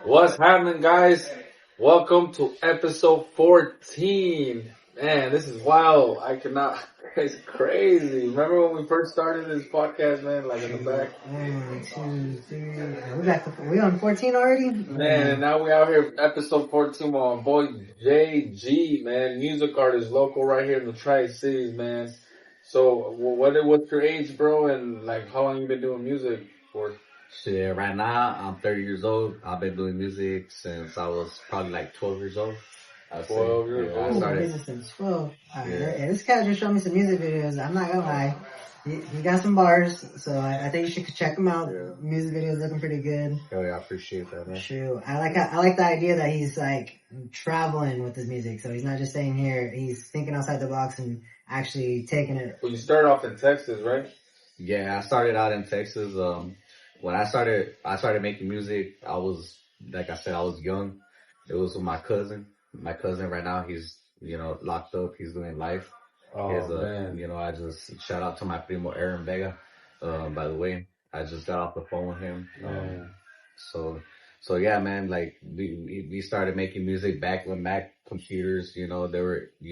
What's happening, guys? Welcome to episode 14. Man, this is wild. I cannot. It's crazy. Remember when we first started this podcast, man? Like in the back. 1, 2, 3. We're back to, we on 14 already? Man, and now we out here, episode 14. My boy JG, man, music artist, local right here in the Tri-Cities, man. So, what's your age, bro? And like, how long you been doing music for? Shit, right now I'm 30 years old. I've been doing music since I was probably like 12 years old. 12 years old. I started business since 12. This guy just showed me some music videos. I'm not gonna lie. He got some bars, so I think you should check him out. Yeah. Music videos looking pretty good. Oh yeah, I appreciate that, man. True. I like the idea that he's like traveling with his music, so he's not just staying here. He's thinking outside the box and actually taking it. Well, you started off in Texas, right? Yeah, I started out in Texas. When I started making music, I was, like I said, I was young. It was with my cousin. My cousin right now, he's, locked up. He's doing life. Oh, man. I just shout out to my primo Aaron Vega. By the way, I just got off the phone with him. So yeah, man, like we started making music back when Mac computers, you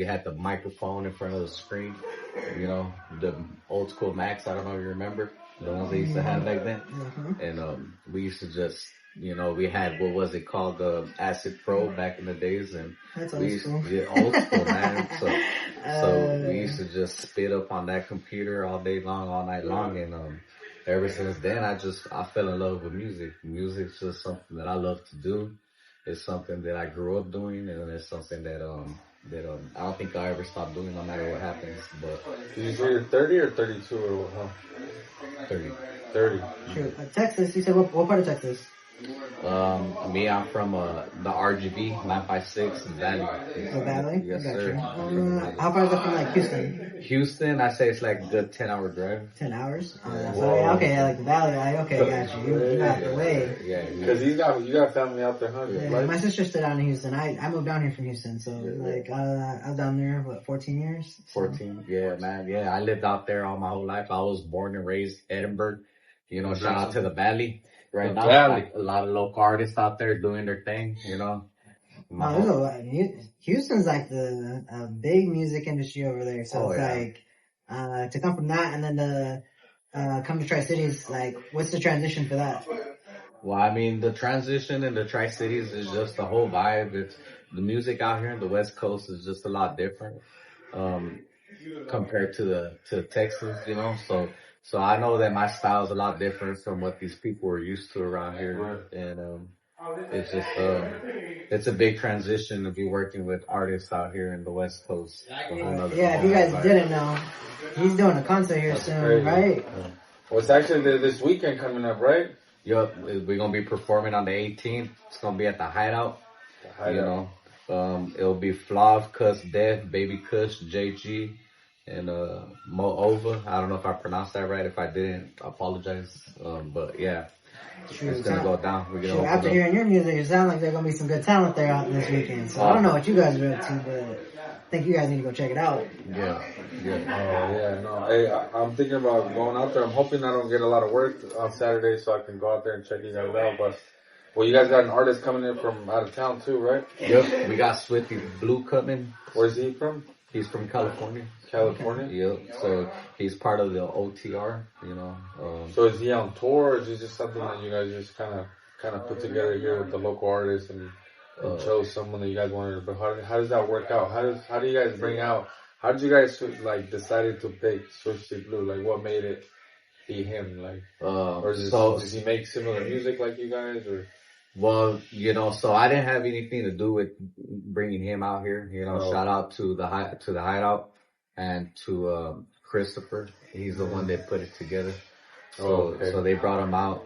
had the microphone in front of the screen, the old school Macs. I don't know if you remember the ones they used to have back then. Mm-hmm. And we used to just, we had, what was it called, the Acid Pro back in the days, and that's we used to get old school, man. So we used to just spit up on that computer all day long, all night long, and ever since then, I fell in love with music. Music's just something that I love to do. It's something that I grew up doing, and it's something that I don't think I'll ever stop doing no matter what happens. But did you say you're 30 or 32 or what? Huh? 30. Sure. Texas. You said what part of Texas? I'm from the RGB 956 Valley. The Valley? Yes, sir. How far is it from like Houston? Houston, I say it's like a good 10-hour drive. 10 hours? Like the Valley. Okay, got you. You got the way. Yeah. Because you got family out there, huh? Yeah, my sister's still down in Houston. I moved down here from Houston, so I was down there 14 years. 14, yeah, man. Yeah, I lived out there all my whole life. I was born and raised Edinburgh. Shout out to the Valley. Right now, like, a lot of local artists out there doing their thing, Houston's like the big music industry over there. So like, to come from that and then to come to Tri-Cities, like, what's the transition for that? Well, I mean, the transition in the Tri-Cities is just the whole vibe. It's the music out here in the West Coast is just a lot different, compared to Texas, So I know that my style is a lot different from what these people are used to around here. And it's just, it's a big transition to be working with artists out here in the West Coast. Yeah, if you guys didn't know, he's doing a concert here soon, right? Yeah. Well, it's actually this weekend coming up, right? Yup, we're going to be performing on the 18th. It's going to be at the Hideout. It'll be Flav, Cuss, Def, Baby Kush, JG. And Mo Ova. I don't know if I pronounced that right. If I didn't, I apologize. But yeah, it's gonna go down. We're gonna after hearing your music, it sounds like there's gonna be some good talent there out this weekend. So I don't know what you guys are up to, but I think you guys need to go check it out. Yeah. No. Hey, I'm thinking about going out there. I'm hoping I don't get a lot of work on Saturday, so I can go out there and check you guys out. But well, you guys got an artist coming in from out of town too, right? Yep. We got Swifty Blue coming. Where's he from? He's from California. Yep. So he's part of the OTR, So is he on tour, or is it just something that you guys just kind of put together here with the local artists and chose someone that you guys wanted? But how does that work out? How do you guys bring out? How did you guys like decided to pick Swifty Blue? Like, what made it be him? Like, or does he make similar music like you guys, or? Well, so I didn't have anything to do with bringing him out here. Shout out to the Hideout and to Christopher. He's the one that put it together. So they brought him out.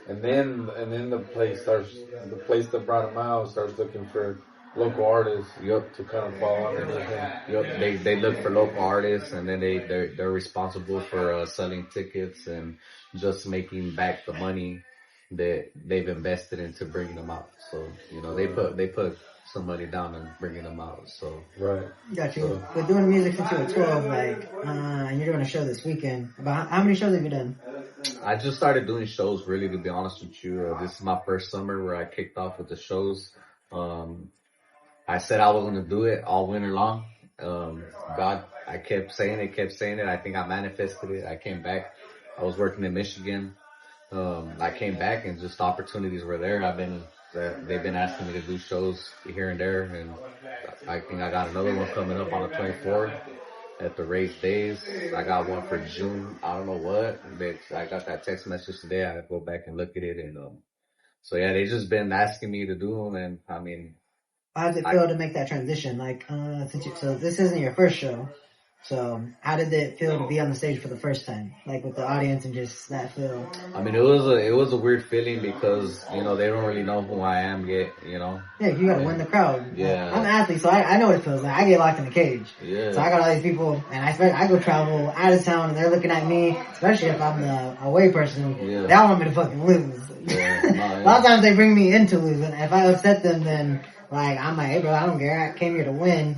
And then the place that brought him out starts looking for local artists. Yep. To kind of fall underneath him. Yep. They look for local artists, and then they're responsible for selling tickets and just making back the money that they've invested into bringing them out. So, they put some money down and bringing them out. So, right. Got you. But doing music since you were 12, and you're doing a show this weekend. About how many shows have you done? I just started doing shows, really, to be honest with you. This is my first summer where I kicked off with the shows. I said I was going to do it all winter long. God, I kept saying it. I think I manifested it. I came back. I was working in Michigan. I came back and just opportunities were there. They've been asking me to do shows here and there, and I think I got another one coming up on the 24th at the Race Days. I got one for June. I don't know what, but I got that text message today. I go back and look at it, and so yeah, they just been asking me to do them, and I mean, how does it feel to make that transition? Like, so this isn't your first show. So how did it feel to be on the stage for the first time, like with the audience and just that feel? I mean, it was a weird feeling because they don't really know who I am yet. Yeah, you gotta win the crowd. Yeah, I'm an athlete, so I know what it feels like. I get locked in a cage. Yeah. So I got all these people, and I go travel out of town, and they're looking at me, especially if I'm the away person. Yeah. They all want me to fucking lose. Yeah. A lot of times they bring me in to lose, and if I upset them, then. Like, I'm like, hey bro, I don't care. I came here to win.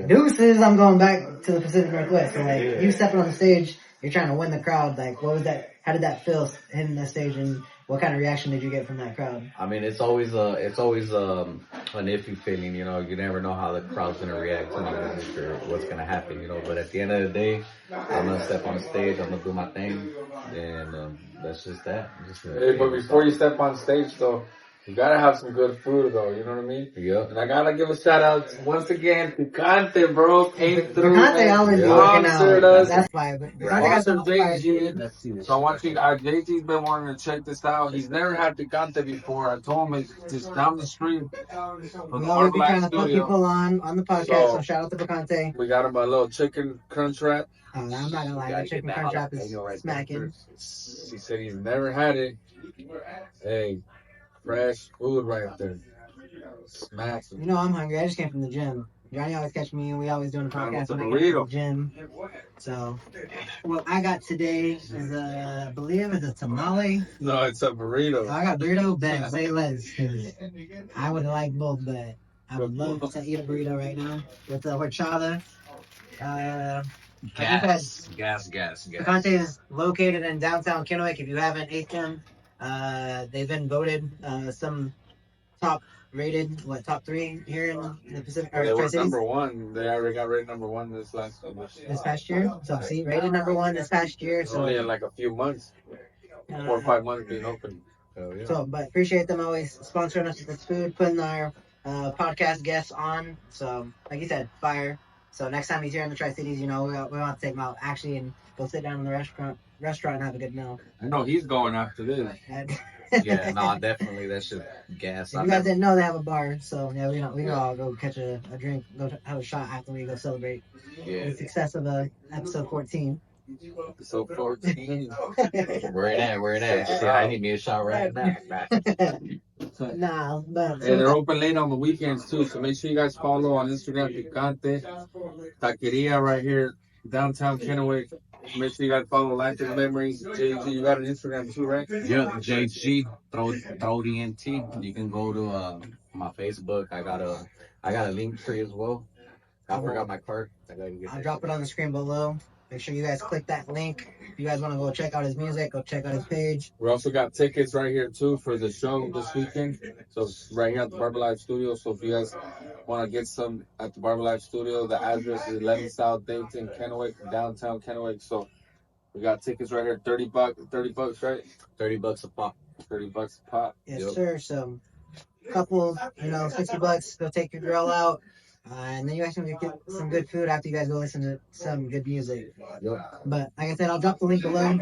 Deuces, I'm going back to the Pacific Northwest. So like, you stepping on the stage, you're trying to win the crowd. Like, what was that? How did that feel hitting the stage, and what kind of reaction did you get from that crowd? I mean, it's always an iffy feeling. You never know how the crowd's gonna react to music or what's gonna happen. But at the end of the day, I'm gonna step on the stage. I'm gonna do my thing, and that's just that. Hey, but before you step on stage, though. You gotta have some good food though, you know what I mean? Yeah. And I gotta give a shout out once again, Picante, bro. Came through. Picante always working out. That's why. Awesome JG. So I want you, JG's been wanting to check this out. He's never had Picante before. I told him it's just down the street. We always be trying to put people on the podcast, so shout out to Picante. We got him a little chicken crunch wrap. Oh, I'm not gonna lie, that chicken crunch wrap is smacking. He said he's never had it. Hey. Fresh food right there. Smacking. I'm hungry. I just came from the gym. Johnny always catch me, and we always doing a podcast when I get to the gym. So, what I got today is I believe it's a tamale. No, it's a burrito. I got burrito, bet. Say less. I would like both, but I would love to eat a burrito right now with the horchata. Gas. Picante is located in downtown Kennewick. If you haven't ate them, they've been voted some top rated, top 3 here in the Pacific. They were number 1. They already got rated number 1 this past year. So see, rated number 1 this past year. So only in like a few months, 4 or 5 months being open. Yeah. So, but appreciate them always sponsoring us with this food, putting our podcast guests on. So, like you said, fire. So next time he's here in the Tri-Cities, we want to take him out actually and go sit down in the restaurant and have a good meal. I know he's going after this. Yeah, no, definitely. That should gas. If you guys didn't know, they have a bar, so yeah, we can all go catch a drink, go have a shot after we go celebrate the success of episode 14. Episode 14. Where it at? Shit, I need me a shot right now. Nah, but and they're open late on the weekends too, so make sure you guys follow on Instagram Picante Taqueria right here downtown Kennewick. Make sure you guys follow Life Memories. JG, you got an Instagram too, right? Yeah, JG throw the NT. You can go to my Facebook. I got a link tree as well. I forgot my card. I'll drop it on the screen below. Make sure you guys click that link. If you guys want to go check out his music, go check out his page. We also got tickets right here too for the show this weekend. So right here at the Barber Live Studio. So if you guys want to get some at the Barber Live Studio, the address is 11 South Dayton, Kennewick, downtown Kennewick. So we got tickets right here, $30, right? $30 a pop. $30 a pop. Yes, sir. So couple, $60. Go take your girl out. And then you guys can get some good food after you guys go listen to some good music. Yep. But like I said, I'll drop the link below.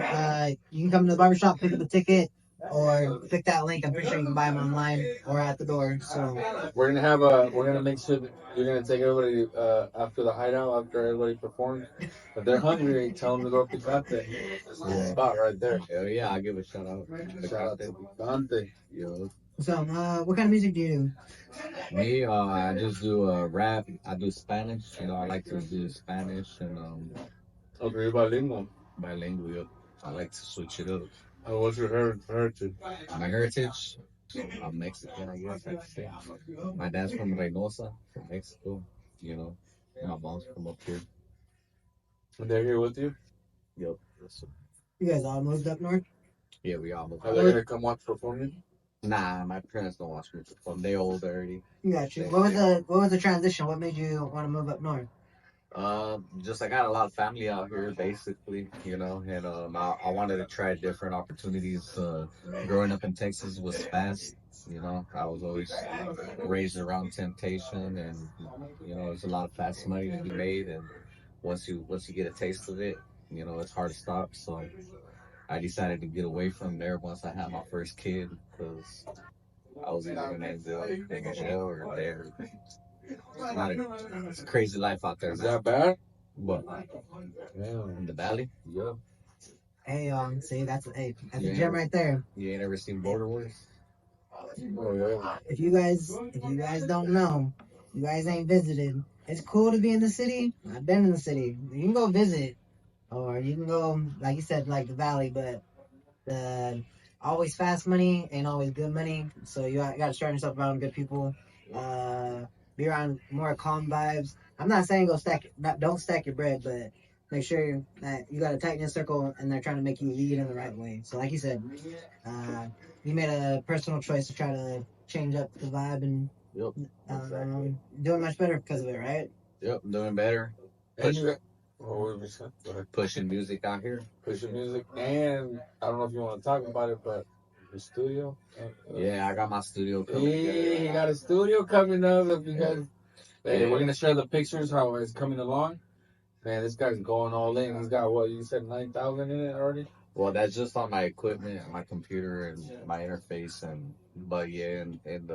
You can come to the barbershop, pick up the ticket, or click that link. I'm pretty sure you can buy them online or at the door. So we're gonna make sure that you're gonna take everybody after the Hideout, after everybody performs. If they're hungry, tell them to go to Picante. That's the spot right there. Hell yeah, I'll give a shout out. Shout out to Picante. Yo. So, what kind of music do you do? Me, I just do rap. I do Spanish. I like to do Spanish and Okay, you're bilingual. Bilingual. Yep. I like to switch it up. What's your heritage? My heritage? I'm Mexican, I guess I'd say. My dad's from Reynosa, from Mexico. My mom's from up here. And they're here with you? Yep. You guys all moved up north? Yeah, we all moved Are out. they gonna come watch performing? Nah, my parents don't watch me perform. They old already. Got you. What was the transition? What made you want to move up north? Just I got a lot of family out here, basically, you know, and I wanted to try different opportunities. Growing up in Texas was fast, you know. I was always raised around temptation, and you know, there's a lot of fast money to be made, and once you get a taste of it, you know, it's hard to stop. So I decided to get away from there once I had my first kid because I was either gonna end up in jail or there. It's a crazy life out there, Is man. that bad? But Yeah. in the valley, yeah. Hey, see, that's a You ain't gem ever, right there. you ain't ever seen Border Wars? Oh yeah. If you guys don't know, you guys ain't visited. It's cool to be in the city. I've been in the city. You can go visit, or you can go, like you said, like the valley. But the always fast money ain't always good money. So you got to surround yourself around good people. Be around more calm vibes. I'm not saying don't stack your bread, but make sure that you got a tight knit circle and they're trying to make you lead in the right way. So like you said, uh, you made a personal choice to try to change up the vibe and Yep, exactly. doing much better because of it, right? Yep, doing better. What were we saying? Go ahead. Pushing music out here. Pushing music, and I don't know if you want to talk about it, but the studio. Yeah, I got my studio coming He together. got a studio coming up. If you guys, hey, Yeah. we're gonna share the pictures how it's coming along. Man, this guy's going all in. He's got what you said, 9,000 in it already. Well, that's just on my equipment, my computer, and my interface, but yeah, and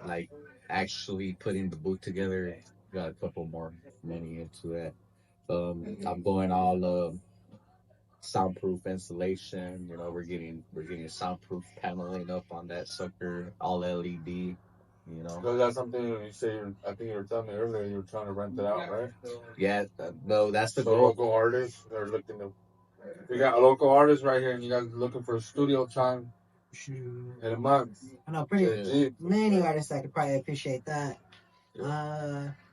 like actually putting the booth together, got a couple more money into that. I'm going all soundproof insulation. You know, we're getting soundproof paneling up on that sucker, all LED. You know. So that's something you say. I think you were telling me earlier. You were trying to rent it out, right? Yeah, no, that's the So goal. local artists, they're looking to. We got a local artist right here, and you guys looking for studio time in a month. I know pretty Yeah. many artists that could probably appreciate that.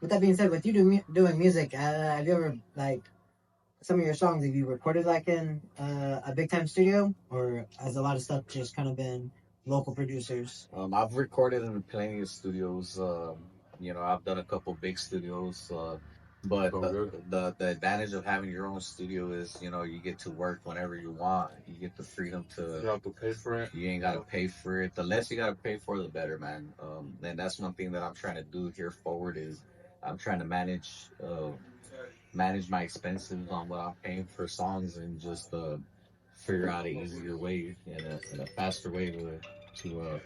With that being said, with you doing music, have you ever like some of your songs? Have you recorded like in a big time studio, or has a lot of stuff just kind of been local producers? I've recorded in plenty of studios. You know, I've done a couple big studios. But So good. the advantage of having your own studio is, you know, you get to work whenever you want. You get the freedom You to. don't have to pay for it. You ain't gotta pay for it. The less you gotta pay for, the better, man. And that's one thing that I'm trying to do here forward is I'm trying to manage my expenses on what I'm paying for songs and just figure out an easier way and a faster way to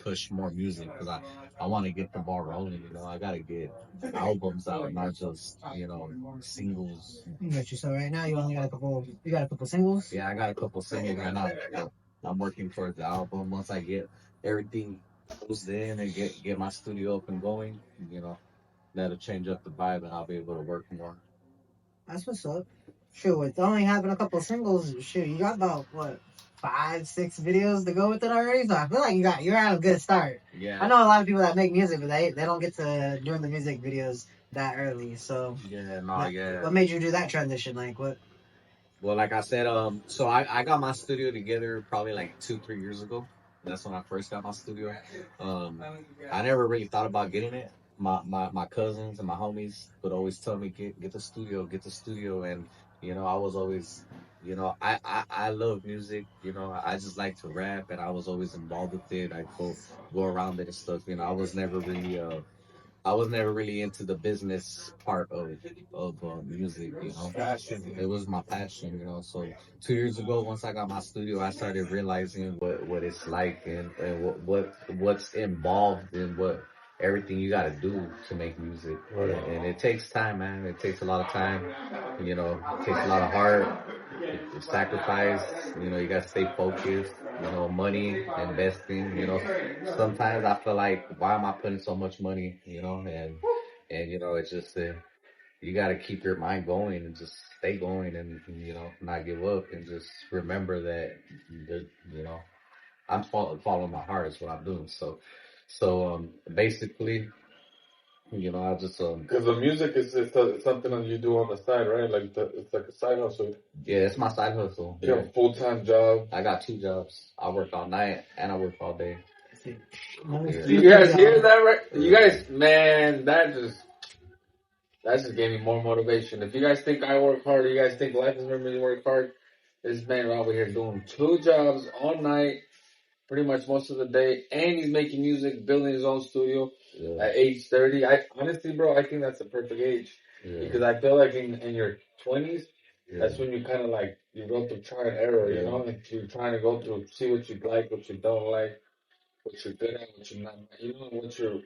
push more music because I want to get the ball rolling. You know, I got to get albums out, not just singles. Got you. So right now you only got a couple. You got a couple singles. Yeah, I got a couple singles right now. I'm working towards the album. Once I get everything closed in and get my studio up and going, you know, that'll change up the vibe and I'll be able to work more. That's what's up. Sure, with only having a couple singles, sure, you got about what 5, 6 videos to go with it already. So I feel like you're at a good start. Yeah. I know a lot of people that make music, but they don't get to doing the music videos that early. So Yeah, no, yeah. What made you do that transition? Like what? Well, like I said, so I got my studio together probably like 2-3 years ago. That's when I first got my studio. Um, I never really thought about getting it. My cousins and my homies would always tell me get get the studio, and you know I was always, you know, I love music. You know, I just like to rap, and I was always involved with it. I go around it and stuff. You know, I was never really into the business part of music, you know. Passion. It was my passion, you know. So 2 years ago, once I got my studio, I started realizing what it's like and what's involved in what everything you got to do to make music. Right. And it takes time, man. It takes a lot of time. You know, it takes a lot of heart, sacrifice. You know, you got to stay focused. You know, money, investing. You know, sometimes I feel like, why am I putting so much money? You know, and you know, it's just you got to keep your mind going and just stay going and you know not give up and just remember that you know I'm following my heart is what I'm doing. So basically You know, I just because the music is it's something that you do on the side, right? Like it's like a side hustle. yeah, it's my side hustle. You have a full-time job. I got 2 jobs. I work all night and I work all day. You guys hear that, right? You guys, man, that just gave me more motivation. If you guys think I work hard, or you guys think life is meant to work hard, this man over here doing 2 jobs all night, pretty much most of the day, and he's making music, building his own studio at age 30. I honestly, bro, I think that's the perfect age because I feel like in your 20s, that's when you kind of like you go through trial and error, you know, and you're trying to go through, see what you like, what you don't like, what you're good at, what you're not, you know, what your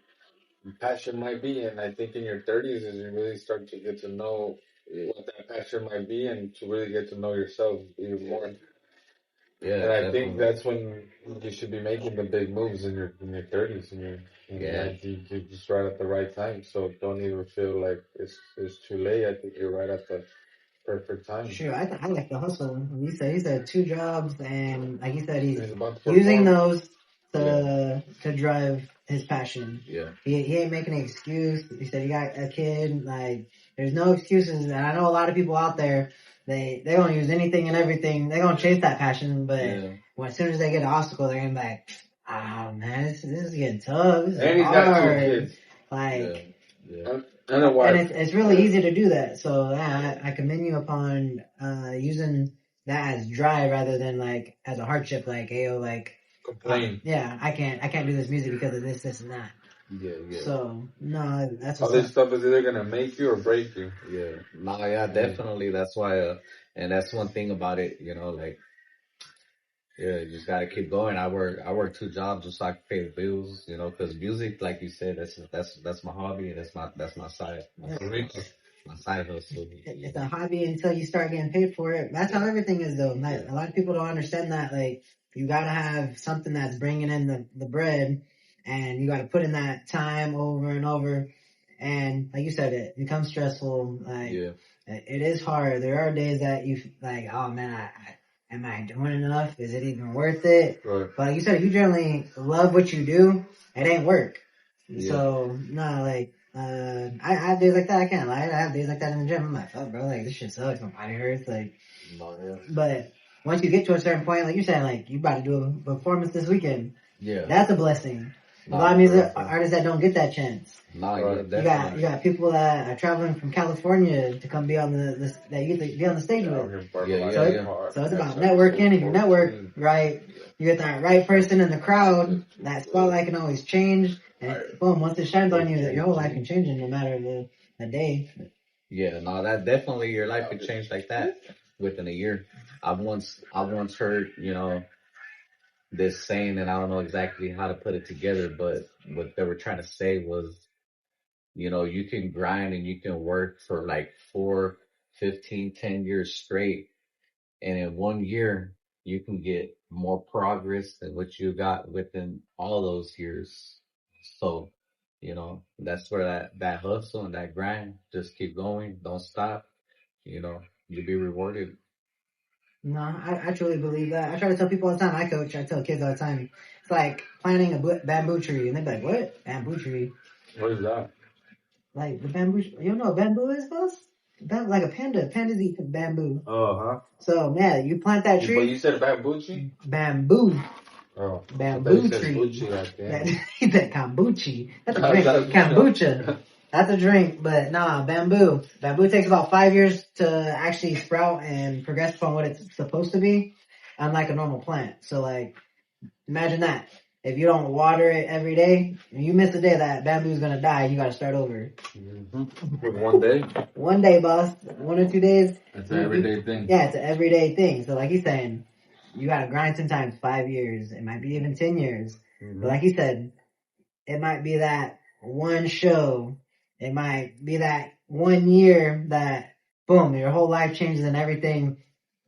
passion might be. And I think in your 30s is you really start to get to know what that passion might be and to really get to know yourself even more. Yeah, and I think that's when you should be making the big moves in your 30s, and you're just right at the right time. So don't even feel like it's too late. I think you're right at the perfect time. Sure, I like the hustle. He said 2 jobs, and like he said, he's using those to drive his passion. Yeah, he ain't making an excuse. He said he got a kid. Like there's no excuses, and I know a lot of people out there. They gonna use anything and everything. They're gonna chase that passion, but as soon as they get an obstacle, they're gonna be like, "Ah, man, this is getting tough. This is and he's hard." got 2 kids. Like, I know why. And it's really easy to do that. So I commend you upon using that as drive rather than like as a hardship. Like, ayo, like complain. I can't do this music because of this, and that. Yeah. So no, that's all this stuff is either gonna make you or break you. Yeah. No, yeah, definitely. That's why, and that's one thing about it. You know, like, yeah, you just gotta keep going. I work 2 jobs just so I can pay the bills. You know, because music, like you said, that's my hobby. That's my side. My side hustle. It's a hobby until you start getting paid for it. That's how everything is, though. Like, a lot of people don't understand that. Like, you gotta have something that's bringing in the bread. And you got to put in that time over and over. And like you said, it becomes stressful. Like, it is hard. There are days that you like, oh man, am I doing enough? Is it even worth it? Right. But like you said, if you generally love what you do, it ain't work. So no, like, I have days like that. I can't lie. I have days like that in the gym. I'm like, fuck, bro, like this shit sucks. My body hurts. Like, but once you get to a certain point, like you're saying, like you about to do a performance this weekend. Yeah, that's a blessing. A lot of music artists that don't get that chance. You got people that are traveling from California to come be on that you be on the stage with. So it's about networking. If you network right, you get that right person in the crowd. That spotlight can always change. And boom, once it shines on you, your whole life can change in no matter the day. Yeah, no, that definitely your life could change like that within a year. I once heard, you know, this saying, and I don't know exactly how to put it together, but what they were trying to say was, you know, you can grind and you can work for like 4, 15, 10 years straight. And in 1 year, you can get more progress than what you got within all those years. So, you know, that's where that hustle and that grind, just keep going. Don't stop. You know, you'll be rewarded. No, I truly believe that. I try to tell people all the time. I tell kids all the time. It's like planting a bamboo tree. And they're like, what? Bamboo tree? What is that? Like the bamboo. You don't know what bamboo is, boss? Like a panda. Pandas eat bamboo. Uh-huh. So, man, you plant that tree. But you said bamboo tree? Bamboo. Oh. Bamboo tree. He said kombucha. That's a drink. Kombucha. That's a drink, but nah, bamboo. Bamboo takes about 5 years to actually sprout and progress from what it's supposed to be, unlike a normal plant. So, like, imagine that. If you don't water it every day, you miss a day, that bamboo's gonna die. You gotta start over. Mm-hmm. With 1 day? 1 day, boss. 1 or 2 days. It's an everyday thing. Yeah, it's an everyday thing. So, like he's saying, you gotta grind sometimes 5 years. It might be even 10 years. Mm-hmm. But like he said, it might be that one show. It might be that 1 year that, boom, your whole life changes and everything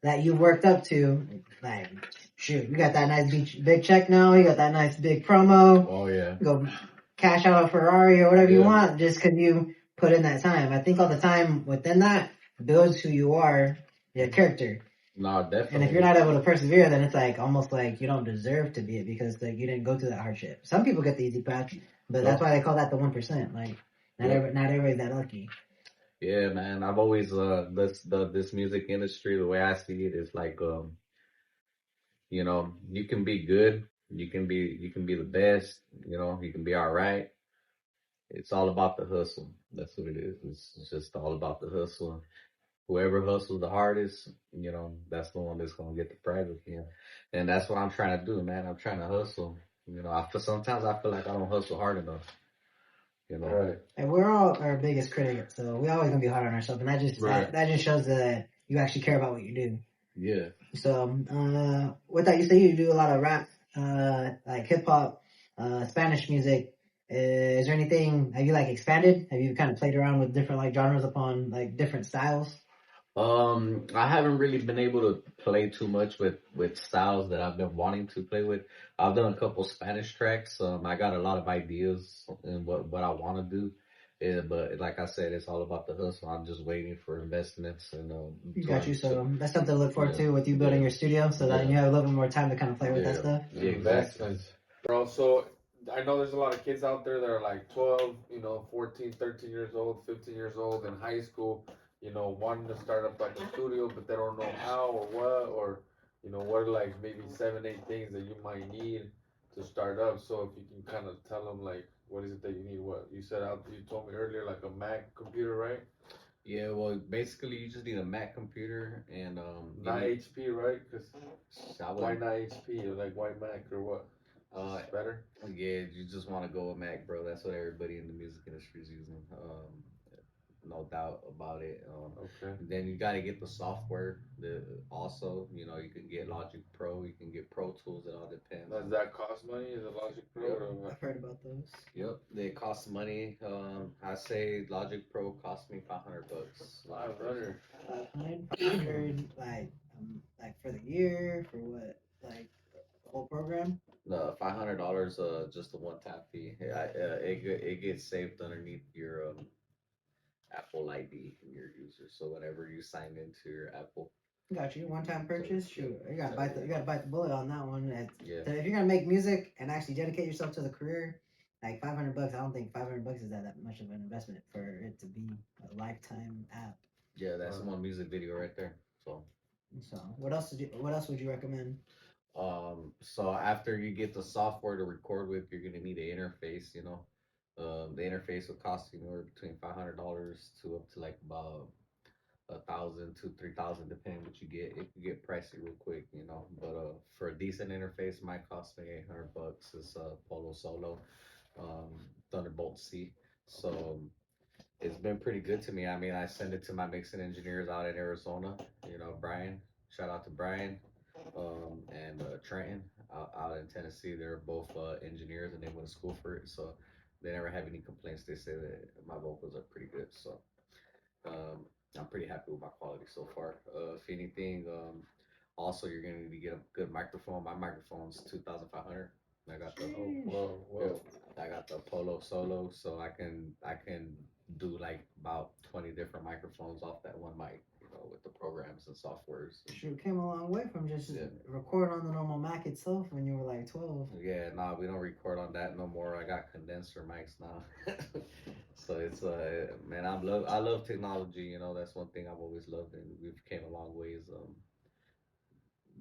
that you worked up to. Like, shoot, you got that nice big check now. You got that nice big promo. Oh, yeah. Go cash out a Ferrari or whatever you want just because you put in that time. I think all the time within that builds who you are, your character. No, definitely. And if you're not able to persevere, then it's like almost like you don't deserve to be it because like you didn't go through that hardship. Some people get the easy path, but that's why they call that the 1%. Like, Not everybody's that lucky. Yeah, man. I've always this music industry. The way I see it is like you know, you can be good, you can be the best. You know, you can be all right. It's all about the hustle. That's what it is. It's just all about the hustle. Whoever hustles the hardest, you know, that's the one that's gonna get the prize at the end. And that's what I'm trying to do, man. I'm trying to hustle. You know, sometimes I feel like I don't hustle hard enough. You know, right? And we're all our biggest critic, so we always gonna be hard on ourselves, and that just shows that you actually care about what you do. Yeah. So, with that, you say you do a lot of rap, like hip hop, Spanish music. Is there anything, have you like expanded? Have you kind of played around with different like genres upon like different styles? I haven't really been able to play too much with styles that I've been wanting to play with. I've done a couple Spanish tracks. I got a lot of ideas and what I want to do. Yeah, but like I said, it's all about the hustle. I'm just waiting for investments and Got you. So that's something to look forward to with you building your studio, so that you have a little bit more time to kind of play with that stuff. Yeah, Investments, bro. So I know there's a lot of kids out there that are like 12, 14, 13 years old, 15 years old in high school, wanting to start up like a studio, but they don't know how or what, or, what are like maybe 7, 8 things that you might need to start up. So if you can kind of tell them like, what is it that you need? What you said you told me earlier, like a Mac computer, right? Yeah, well, basically you just need a Mac computer and not HP, right? Because why not HP or like why Mac or what? Better. Yeah, you just want to go with Mac, bro. That's what everybody in the music industry is using. No doubt about it. Okay. Then you got to get the software. Also, you can get Logic Pro. You can get Pro Tools. It all depends. Does that cost money? Is it Logic Pro? Yep. Or what? I've heard about those. Yep, they cost money. I say Logic Pro cost me $500. 500. 500, like for the year, for what, like the whole program? No, $500. Just a one-time fee. It gets saved underneath your Apple ID in your user. So whenever you sign into your Apple. Got you. One time purchase. Shoot, you gotta bite the bullet on that one. Yeah. So if you're gonna make music and actually dedicate yourself to the career, like $500, I don't think $500 is that much of an investment for it to be a lifetime app. Yeah, that's one music video right there. So what else would you recommend? So after you get the software to record with, you're gonna need an interface. The interface will cost you anywhere between $500 to up to like about 1,000 to 3,000, depending what you get. It can get pricey real quick. But for a decent interface, might cost me $800. It's a Polo Solo, Thunderbolt C. So it's been pretty good to me. I mean, I send it to my mixing engineers out in Arizona. Brian. Shout out to Brian, and Trenton out in Tennessee. They're both engineers and they went to school for it, so they never have any complaints. They say that my vocals are pretty good, so I'm pretty happy with my quality so far. If anything, also you're gonna need to get a good microphone. My microphone's 2,500. I got the I got the Polo Solo, so I can do like about 20 different microphones off that one mic, with the programs and softwares. Shoot, came a long way from just recording on the normal Mac itself when you were like 12. Yeah, nah, we don't record on that no more. I got condenser mics now. So it's man, I love technology. That's one thing I've always loved, and we've came a long ways.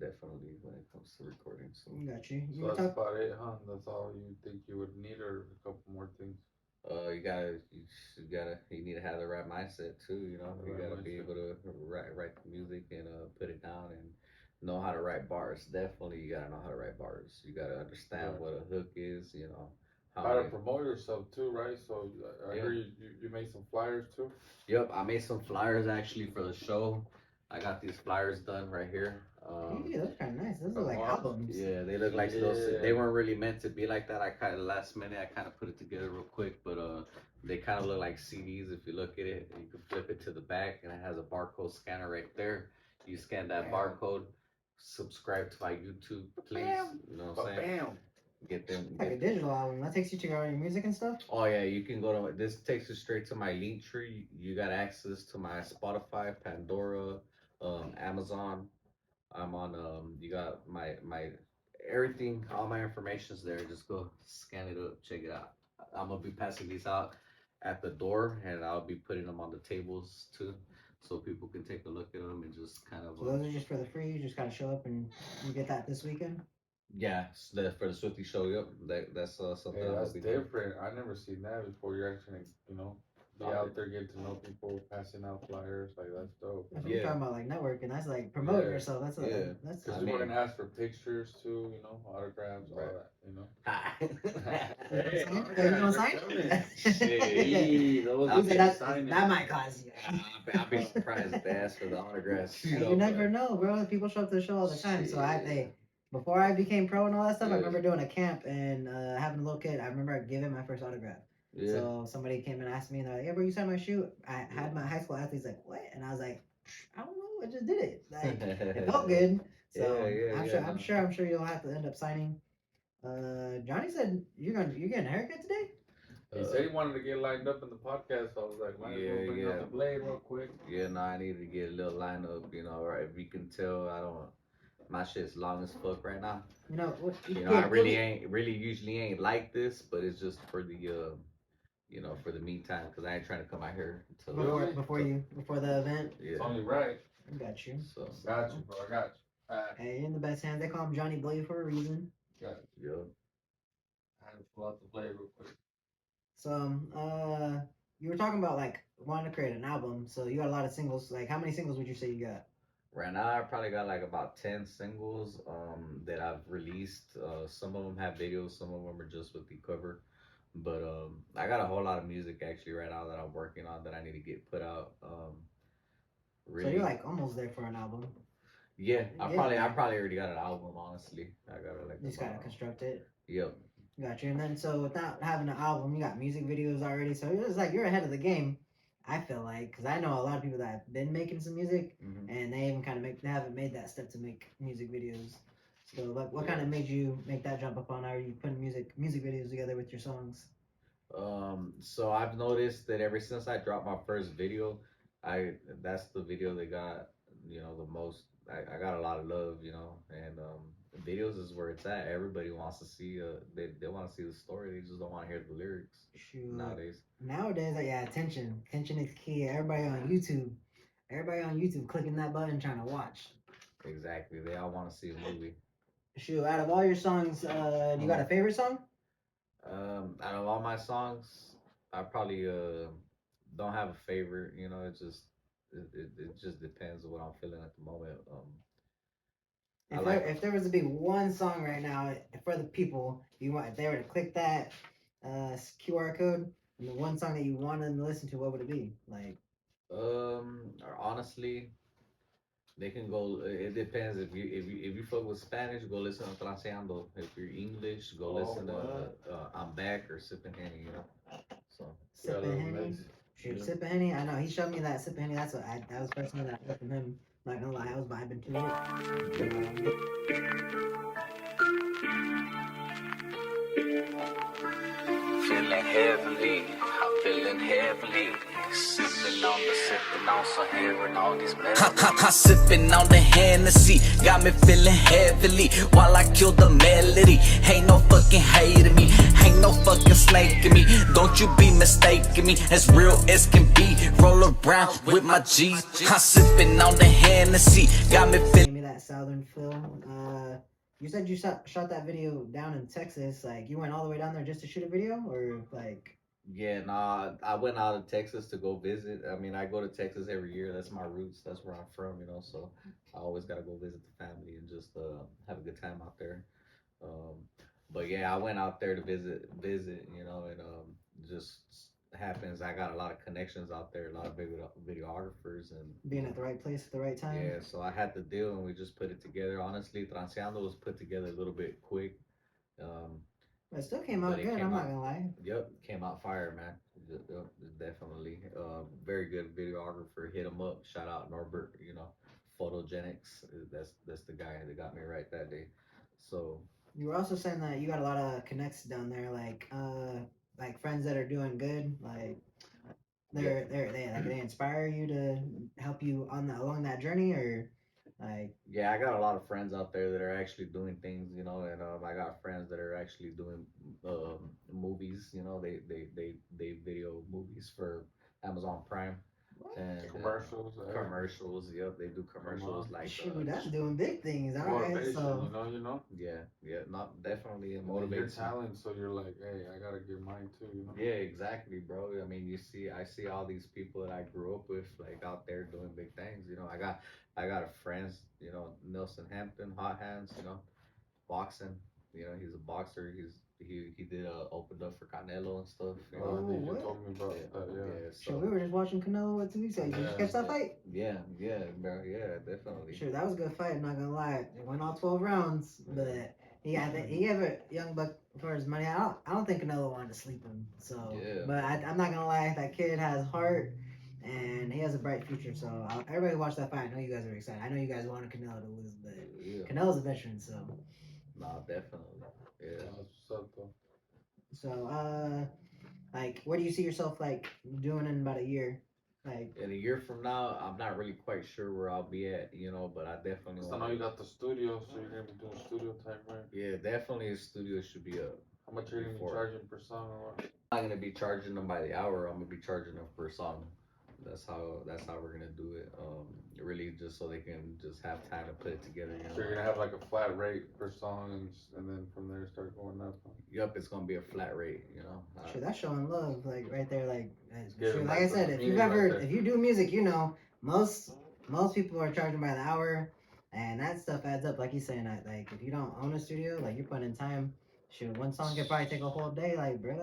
Definitely when it comes to recording. So got you. So that's about it, huh? That's all you think you would need, or a couple more things? You need to have the right mindset too. You gotta be able to write the music and put it down and know how to write bars. Definitely, you gotta know how to write bars. You gotta understand what a hook is. How to promote yourself too, right? So I heard you made some flyers too. Yep, I made some flyers actually for the show. I got these flyers done right here. Yeah, those kind of nice. Those are like albums. Yeah, they look like those. They weren't really meant to be like that. I kind of last minute, I kind of put it together real quick, but they kind of look like CDs if you look at it. You can flip it to the back, and it has a barcode scanner right there. You scan that barcode, subscribe to my YouTube, please. You know what I'm saying? Bam. Get them. It's like a digital album. That takes you to your music and stuff. Oh yeah, you can go to this. Takes you straight to my link tree. You got access to my Spotify, Pandora, Amazon. I'm on. You got my everything. All my information's there. Just go scan it up, check it out. I'm gonna be passing these out at the door, and I'll be putting them on the tables too, so people can take a look at them and just kind of. So those are just for the free. You just gotta show up and you get that this weekend. Yeah, for the Swifty show. Yep, that's something. Hey, that's different. Doing. I never seen that before. You're actually, be out there, getting to know people, passing out flyers. Like, that's dope. If you're talking about like networking, that's like promoting yourself. That's that's. Because people are gonna ask for pictures too, autographs, all that, Hey, you gonna sign? That might cost you. I'll be surprised if they ask for the autographs. You never know, bro. People show up to the show all the time. So before I became pro and all that stuff, I remember doing a camp and having a little kid. I remember giving my first autograph. Yeah. So somebody came and asked me, and they're like, "Yeah, bro, you signed my shoe." I had my high school athletes like, "What?" And I was like, "I don't know. I just did it. Like, it felt good." So I'm sure you'll have to end up signing. Johnny said you're getting a haircut today. He said he wanted to get lined up in the podcast, so I was like, might as well bring out the blade real quick. Yeah, no, I need to get a little lineup, right? If you can tell, my shit's long as fuck right now. I really usually ain't like this, but it's just for the for the meantime, because I ain't trying to cut my hair until before the event. Yeah. It's only right. I got you. So got you, bro. I got you. Hey, you're in the best hands. They call him Johnny Blade for a reason. Got you. Yep. I had to pull out the blade real quick. So, you were talking about like wanting to create an album. So you got a lot of singles. Like, how many singles would you say you got? Right now, I probably got like about 10 singles that I've released. Some of them have videos, some of them are just with the cover. But I got a whole lot of music actually right now that I'm working on that I need to get put out. Really. So you're like almost there for an album. Yeah, I probably already got an album. Honestly, I gotta you just gotta construct it. Yep. Got you. And then so without having an album, you got music videos already. So it's like you're ahead of the game. I feel like, because I know a lot of people that have been making some music, and they even they haven't made that step to make music videos. So, like, what kind of made you make that jump upon? Are you putting music videos together with your songs? So I've noticed that ever since I dropped my first video, that's the video that got the most. I got a lot of love, and videos is where it's at. Everybody wants to see they want to see the story. They just don't want to hear the lyrics. Shoot. Nowadays, attention is key. Everybody on YouTube clicking that button trying to watch. Exactly, they all want to see a movie. Shoot, out of all your songs, you got a favorite song? Out of all my songs, I probably don't have a favorite. It just depends on what I'm feeling at the moment. If there was to be one song right now for the people, if they were to click that QR code, and the one song that you wanted them to listen to, what would it be? Like, honestly, they can go. It depends. If you fuck with Spanish, go listen to Transeando. If you're English, go listen to I'm Back or Sippin' Henny. So Sippin' Henny. Sippin' Henny. I know he showed me that Sippin' Henny. That was personally that I heard from him. Not gonna lie, I was vibing to it. Feeling heavily, I'm feeling heavily. Sipping on some hearing all these I'm sipping on the Hennessy, got me feeling heavily while I kill the melody. Ain't no fucking hating me, ain't no fucking snaking me. Don't you be mistaking me, as real as can be. Roll around with my G's, I'm sipping on the Hennessy, got me feeling. Give me that southern feel. You said you shot that video down in Texas. Like, you went all the way down there just to shoot a video, or like? Yeah, nah, I went out of Texas to go visit. I mean, I go to Texas every year. That's my roots. That's where I'm from, so I always got to go visit the family and just have a good time out there. But yeah, I went out there to visit, and just happens I got a lot of connections out there, a lot of videographers, and being at the right place at the right time. Yeah, so I had the deal, and we just put it together. Honestly, Transeando was put together a little bit quick. But it still came out good, I'm not gonna lie. Yep, came out fire, man. Definitely. Very good videographer. Hit him up. Shout out Norbert, Photogenics. That's the guy that got me right that day. So you were also saying that you got a lot of connects down there, like friends that are doing good, like they inspire you to help you along that journey, or Like, yeah, I got a lot of friends out there that are actually doing things, you know, and I got friends that are actually doing movies, you know, they video movies for Amazon Prime and commercials. Yep, they do commercials like shoot, that's doing big things. All right, motivation, so you know. yeah, not definitely And motivates your you. talent, so you're like, hey, I gotta get mine too, you know. Yeah, exactly, bro. I mean, I see all these people that I grew up with, like out there doing big things. You know, I got a friends, you know, Nelson Hampton, Hot Hands, you know, boxing. You know, he's a boxer. He did opened up for Canelo and stuff. You know? oh, You what? told me about that, yeah. Sure, we were just watching Canelo 2 weeks ago. Did you catch that fight? Yeah, bro. Yeah, definitely. Sure, that was a good fight. I'm not gonna lie. It went all 12 rounds, but he gave a young buck for his money. I don't think Canelo wanted to sleep him. So, Yeah. but I'm not gonna lie. That kid has heart, and he has a bright future. So everybody watch that fight. I know you guys are excited. I know you guys wanted Canelo to lose, but Canelo's a veteran. So, nah, definitely. Yeah. That's what's up, though. So, like, where do you see yourself like doing in about a year? Like in a year from now, I'm not really quite sure where I'll be at, you know, but I definitely I know you got the studio, so you're gonna be doing studio time, right? Yeah, definitely a studio should be up. How much are you gonna be charging per song or what? I'm not gonna be charging them by the hour. I'm gonna be charging them per song. That's how we're gonna do it. Really just so they can just have time to put it together. You know? So you're gonna have like a flat rate per song, and then from there start going up. Yep, it's gonna be a flat rate. You know. sure, that's showing love, like right there, like Yeah, sure, like I said, if you do music, you know, most people are charging by the hour, and that stuff adds up. Like you're saying, like if you don't own a studio, like you're putting in time. Shoot, one song could probably take a whole day. Like, bro,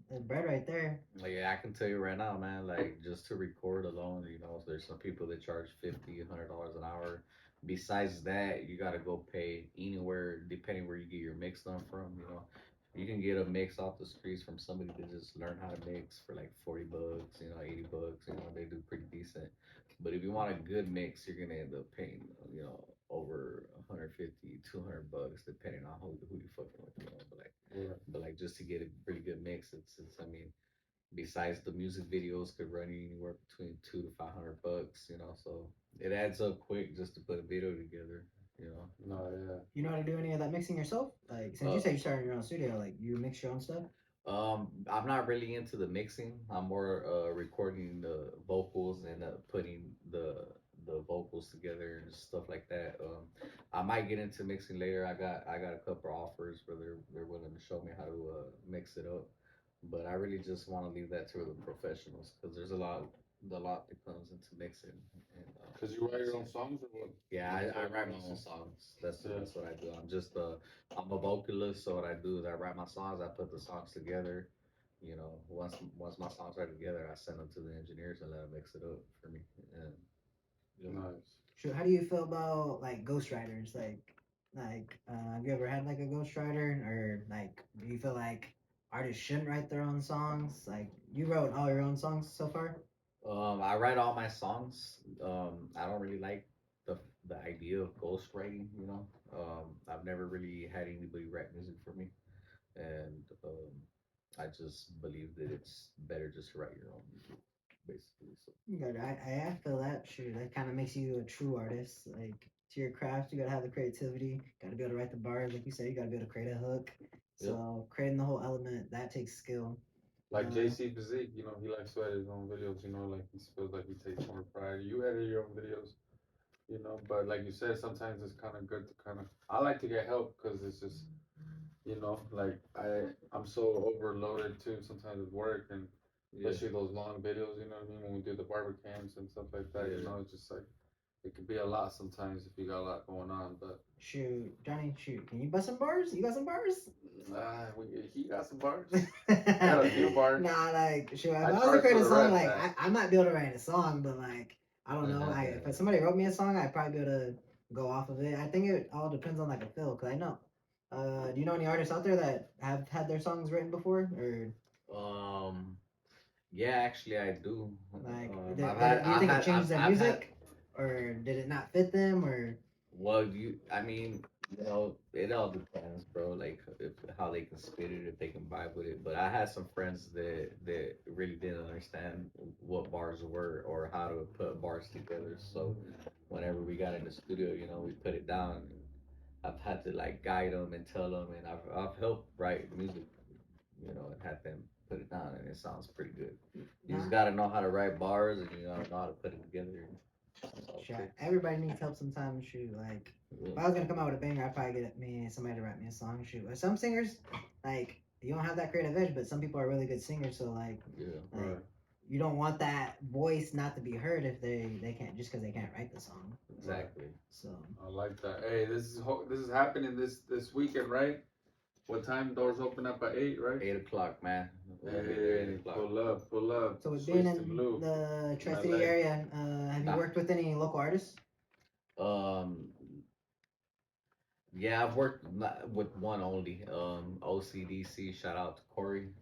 that's bread right there. Like, yeah, I can tell you right now, man. Like, just to record alone, you know, there's some people that charge $50, $100 an hour. Besides that, you gotta go pay anywhere, depending where you get your mix done from. You know, you can get a mix off the streets from somebody that just learned how to mix for like $40, you know, $80. You know, they do pretty decent. But if you want a good mix, you're gonna end up paying, you know, over 150, $200, depending on who you fucking with. You know, but like just to get a really good mix, it's I mean, besides the music videos could run you anywhere between $200 to $500, you know, so it adds up quick just to put a video together, you know. No, yeah. You know how to do any of that mixing yourself? Like since you said you started your own studio, like you mix your own stuff? I'm not really into the mixing. I'm more recording the vocals and putting the vocals together and stuff like that. I might get into mixing later. I got a couple offers where they're willing to show me how to mix it up. But I really just want to leave that to the professionals because there's a lot that comes into mixing. Cause you write your own songs or what? Yeah, I write my own songs. That's what I do. I'm a vocalist, so what I do is I write my songs. I put the songs together. You know, once my songs are together, I send them to the engineers and let them mix it up for me. And you know. Nice. Sure. How do you feel about like ghostwriters? Have you ever had like a ghostwriter, or like do you feel like artists shouldn't write their own songs? Like you wrote all your own songs so far? I write all my songs. I don't really like the idea of ghostwriting. You know, I've never really had anybody write music for me, and I just believe that it's better just to write your own music, basically. So. I feel that. Sure, that kind of makes you a true artist. Like to your craft, you gotta have the creativity. Gotta be able to write the bars, like you said. You gotta be able to create a hook. So creating the whole element that takes skill. Like JC Bazik, you know, he likes to edit his own videos. You know, like he feels like he takes more pride. You edit your own videos, you know, but like you said, sometimes it's kind of good to kind of. I like to get help because it's just, you know, like I'm so overloaded too sometimes with work and especially those long videos. You know what I mean? When we do the barber camps and stuff like that, you know, it's just like it could be a lot sometimes if you got a lot going on. But shoot, Johnny, shoot, can you bust some bars? You got some bars? He got some bars. Got a few bars. Nah, like shoot, if I was to create a song, like I might be able to write a song, but like I don't know. If somebody wrote me a song, I'd probably be able to go off of it. I think it all depends on like a feel, cause I know. Do you know any artists out there that have had their songs written before, or? Yeah, actually, I do. Like, do you think it changed their music, or did it not fit them, or? Well, I mean, You know, it all depends, bro. Like if how they can spit it, if they can vibe with it. But I had some friends that really didn't understand what bars were or how to put bars together. So whenever we got in the studio, you know, we put it down. And I've had to like guide them and tell them, and I've helped write music, you know, and had them put it down, and it sounds pretty good. You just gotta know how to write bars, and you gotta know how to put it together. Sure. Everybody needs help sometimes. Shoot, like if I was gonna come out with a banger, I'd probably get me somebody to write me a song. Shoot, but some singers, like you don't have that creative edge, but some people are really good singers. So like, right. You don't want that voice not to be heard if they can't just because they can't write the song. Exactly. So I like that. Hey, this is happening this weekend, right? What time? Doors open up at 8, right? 8 o'clock, man. Hey, pull up. So with being in the Tri-City area, have you worked with any local artists? Yeah, I've worked with one only. OCDC. Shout out to Corey.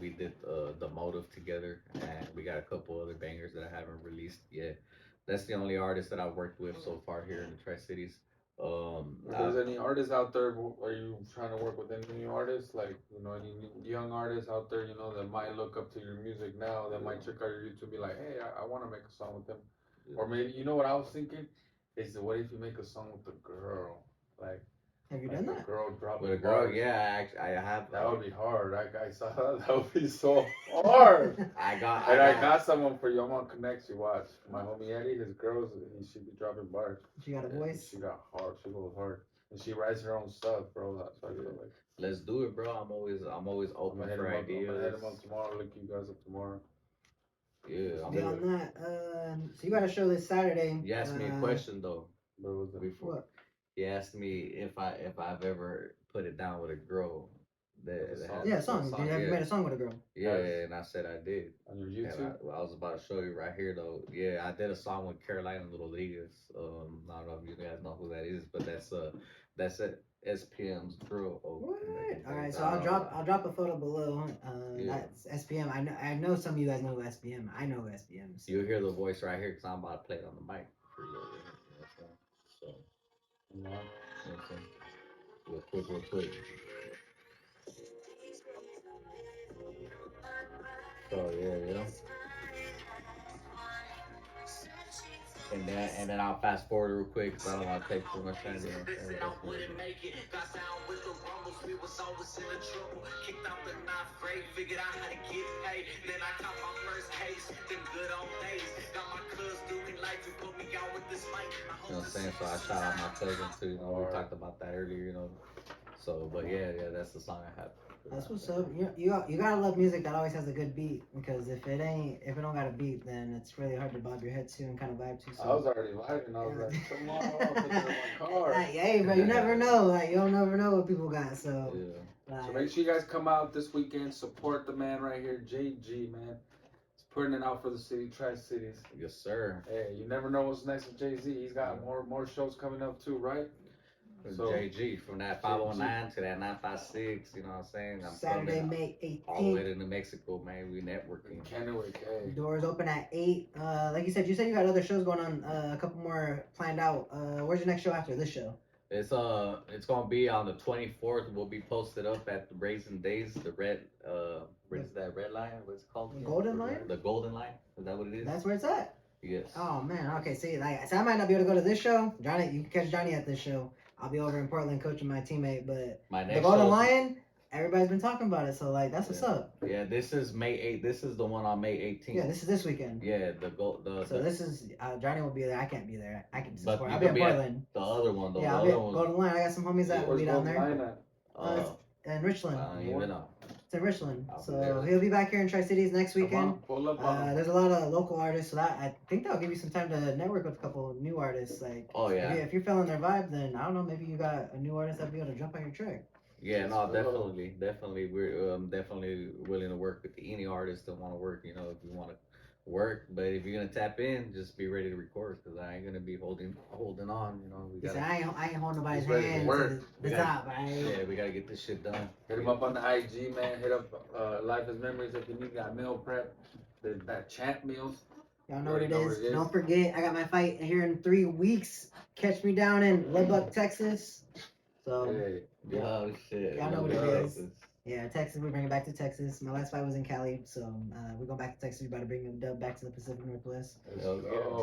We did the motive together, and we got a couple other bangers that I haven't released yet. That's the only artist that I've worked with so far here in the Tri Cities. If there's any artists out there, are you trying to work with any new artists? Like, you know, any young artists out there, you know, that might look up to your music now, that might check out your YouTube, be like, hey, I want to make a song with them. Yeah. Or maybe, you know what I was thinking? Is what if you make a song with a girl? Like, have you done that? Girl dropping with a girl, yeah, I have. That would be hard. I saw that would be so hard. I got someone for you. I'm gonna connect you. Watch my homie Eddie. His girls, she be dropping bars. She got a voice. She got hard. She goes hard, and she writes her own stuff, bro. That's why I feel like. Let's do it, bro. I'm always open for ideas. I'm gonna hit him up tomorrow. Look you guys up tomorrow. Yeah. Beyond that, so you got a show this Saturday. You asked me a question though. What was it? Before. What? He asked me if I've ever put it down with a girl. A song. Did you ever made a song with a girl? Yeah, and I said I did. On your YouTube? I was about to show you right here though. Yeah, I did a song with Carolina Rodriguez. I don't know if you guys know who that is, but that's it. SPM's girl. What? All right, so I'll drop a photo below. That's SPM. I know some of you guys know SPM. I know SPM. So. You'll hear the voice right here because I'm about to play it on the mic for you. So. Real quick. So yeah. And then I'll fast forward real quick because I don't want to take too much time. You know what I'm saying? So I shout out my cousin too. You know, we talked about that earlier. You know. So, but yeah, that's the song I have. That's what's up. You gotta love music that always has a good beat, because if it don't got a beat, then it's really hard to bob your head to and kind of vibe to. So. I was already vibing. I was like, come on, I'll put it in my car. Hey, bro, you never know. Like, you don't never know what people got. So. Yeah. So make sure you guys come out this weekend. Support the man right here, JG, man. He's putting it out for the city, Tri-Cities. Yes, sir. Hey, you never know what's next with Jay-Z. He's got more shows coming up too, right? So, JG, from that 509 to that 956, you know what I'm saying? Saturday, May 18th. All the way to New Mexico, man. We networking. Kennewick, hey. Doors open at 8. Like you said you got other shows going on, a couple more planned out. Where's your next show after this show? It's gonna be on the 24th. We'll be posted up at the Raisin Days, the red what is that red line? What's it called? The Golden Line? The Golden Line. Is that what it is? That's where it's at? Yes. Oh man, okay, see, so I might not be able to go to this show. Johnny, you can catch Johnny at this show. I'll be over in Portland coaching my teammate, but the Golden Lion, everybody's been talking about it, so like that's what's up. Yeah, this is May 8th. This is the one on May 18th. Yeah, this is this weekend. Yeah, this is Johnny will be there. I can't be there. I can support. I'll be in Portland. The other one though. Yeah, I'll be at Golden Lion. I got some homies that will be down there. In Richland. I don't even know. It's in Richland. So he'll be back here in Tri-Cities next weekend. Pull up there's a lot of local artists, so that I think that'll give you some time to network with a couple of new artists. Like, if you're feeling their vibe, then I don't know, maybe you got a new artist that'll be able to jump on your track. Yeah, no, definitely. We're definitely willing to work with any artist that want to work. You know, if you want to work, but if you're gonna tap in, just be ready to record, because I ain't gonna be holding on. You know, I ain't holding nobody's hand to the top. Yeah, we gotta get this shit done. Hit him up on the IG, man. Hit up Life is Memories if you need that meal prep. That champ meals. Y'all know what it is. Don't forget, I got my fight here in 3 weeks. Catch me down in Lubbock, Texas. So, oh shit. y'all know what it is. Yeah, Texas, we bring it back to Texas. My last fight was in Cali, so we go back to Texas. We about to bring the dub back to the Pacific Northwest.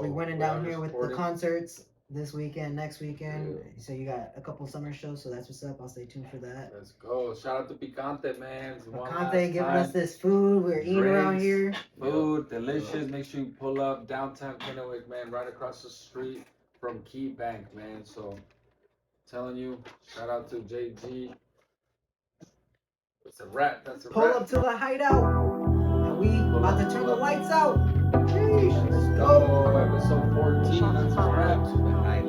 We winning down here with the concerts this weekend, next weekend. Yeah. So you got a couple summer shows, so that's what's up. I'll stay tuned for that. Let's go. Shout out to Picante, man. Picante giving us this food. We're eating around here. Food, delicious. Make sure you pull up downtown Kennewick, man, right across the street from Key Bank, man. So, telling you, shout out to JG. It's a wrap. That's a wrap. Pull up to the Hideout. And we about to turn the lights out. Jeez. Let's go. Episode 14. That's a wrap.